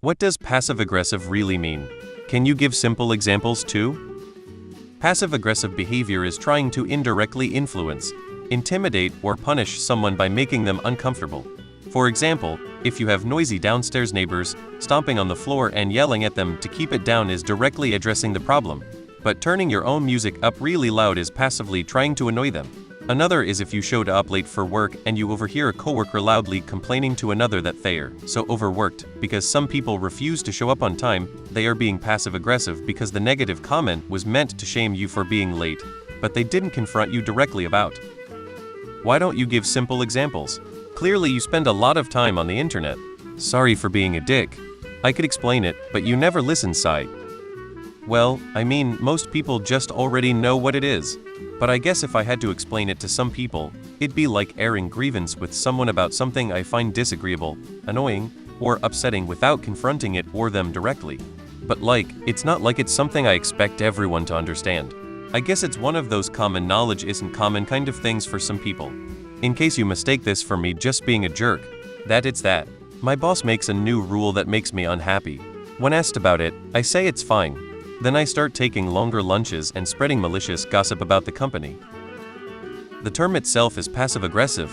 What does passive-aggressive really mean? Can you give simple examples too? Passive-aggressive behavior is trying to indirectly influence, intimidate, or punish someone by making them uncomfortable. For example, if you have noisy downstairs neighbors, stomping on the floor and yelling at them to keep it down is directly addressing the problem, but turning your own music up really loud is passively trying to annoy them. Another is if you showed up late for work and you overhear a coworker loudly complaining to another that they're so overworked because some people refuse to show up on time. They are being passive-aggressive because the negative comment was meant to shame you for being late, but they didn't confront you directly about. Why don't you give simple examples? Clearly you spend a lot of time on the internet. Sorry for being a dick. I could explain it, but you never listen, sigh. Well, I mean, most people just already know what it is. But I guess if I had to explain it to some people, it'd be like airing grievance with someone about something I find disagreeable, annoying, or upsetting without confronting it or them directly. But it's not like it's something I expect everyone to understand. I guess it's one of those common knowledge isn't common kind of things for some people. In case you mistake this for me just being a jerk, it's that. My boss makes a new rule that makes me unhappy. When asked about it, I say it's fine. Then I start taking longer lunches and spreading malicious gossip about the company. The term itself is passive-aggressive,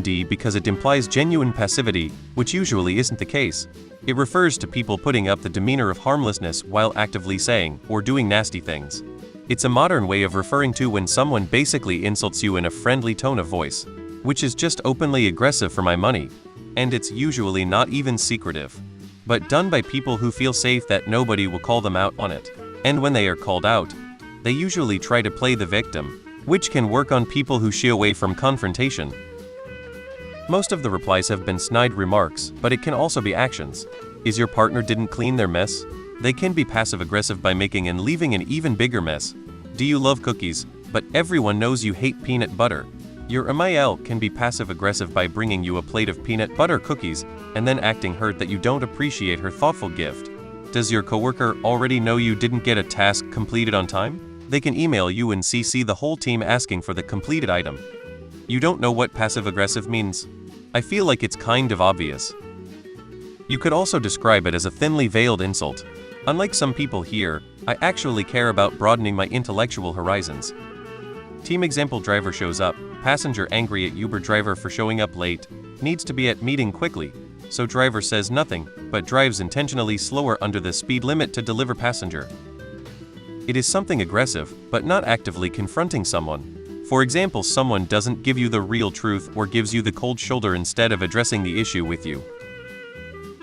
(D) because it implies genuine passivity, which usually isn't the case. It refers to people putting up the demeanor of harmlessness while actively saying or doing nasty things. It's a modern way of referring to when someone basically insults you in a friendly tone of voice, which is just openly aggressive for my money, and it's usually not even secretive, but done by people who feel safe that nobody will call them out on it. And when they are called out, they usually try to play the victim, which can work on people who shy away from confrontation. Most of the replies have been snide remarks, but it can also be actions. Is your partner didn't clean their mess? They can be passive-aggressive by making and leaving an even bigger mess. Do you love cookies, but everyone knows you hate peanut butter? Your MIL can be passive-aggressive by bringing you a plate of peanut butter cookies and then acting hurt that you don't appreciate her thoughtful gift. Does your coworker already know you didn't get a task completed on time? They can email you and CC the whole team asking for the completed item. You don't know what passive-aggressive means? I feel like it's kind of obvious. You could also describe it as a thinly veiled insult. Unlike some people here, I actually care about broadening my intellectual horizons. Team example: driver shows up, passenger angry at Uber driver for showing up late, needs to be at meeting quickly, so driver says nothing, but drives intentionally slower under the speed limit to deliver passenger. It is something aggressive, but not actively confronting someone. For example, someone doesn't give you the real truth or gives you the cold shoulder instead of addressing the issue with you.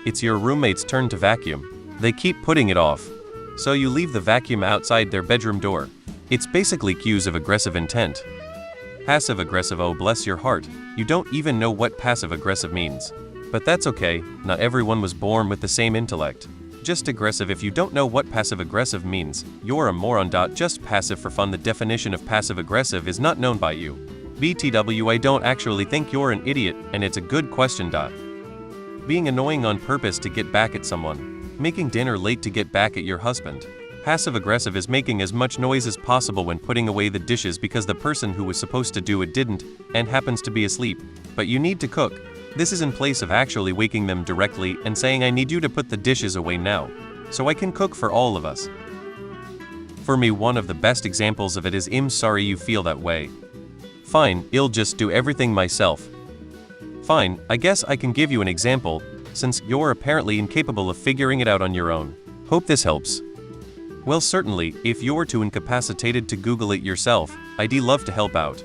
It's your roommate's turn to vacuum. They keep putting it off, so you leave the vacuum outside their bedroom door. It's basically cues of aggressive intent. Passive-aggressive: oh bless your heart, you don't even know what passive-aggressive means. But that's okay, not everyone was born with the same intellect. Just aggressive. If you don't know what passive-aggressive means, you're a moron. Just passive for fun. The definition of passive-aggressive is not known by you. BTW, I don't actually think you're an idiot, and it's a good question. Being annoying on purpose to get back at someone. Making dinner late to get back at your husband. Passive-aggressive is making as much noise as possible when putting away the dishes because the person who was supposed to do it didn't, and happens to be asleep, but you need to cook. This is in place of actually waking them directly and saying, I need you to put the dishes away now, so I can cook for all of us. For me, one of the best examples of it is, I'm sorry you feel that way. Fine, I'll just do everything myself. Fine, I guess I can give you an example, since you're apparently incapable of figuring it out on your own. Hope this helps. Well, certainly, if you're too incapacitated to Google it yourself, I'd love to help out.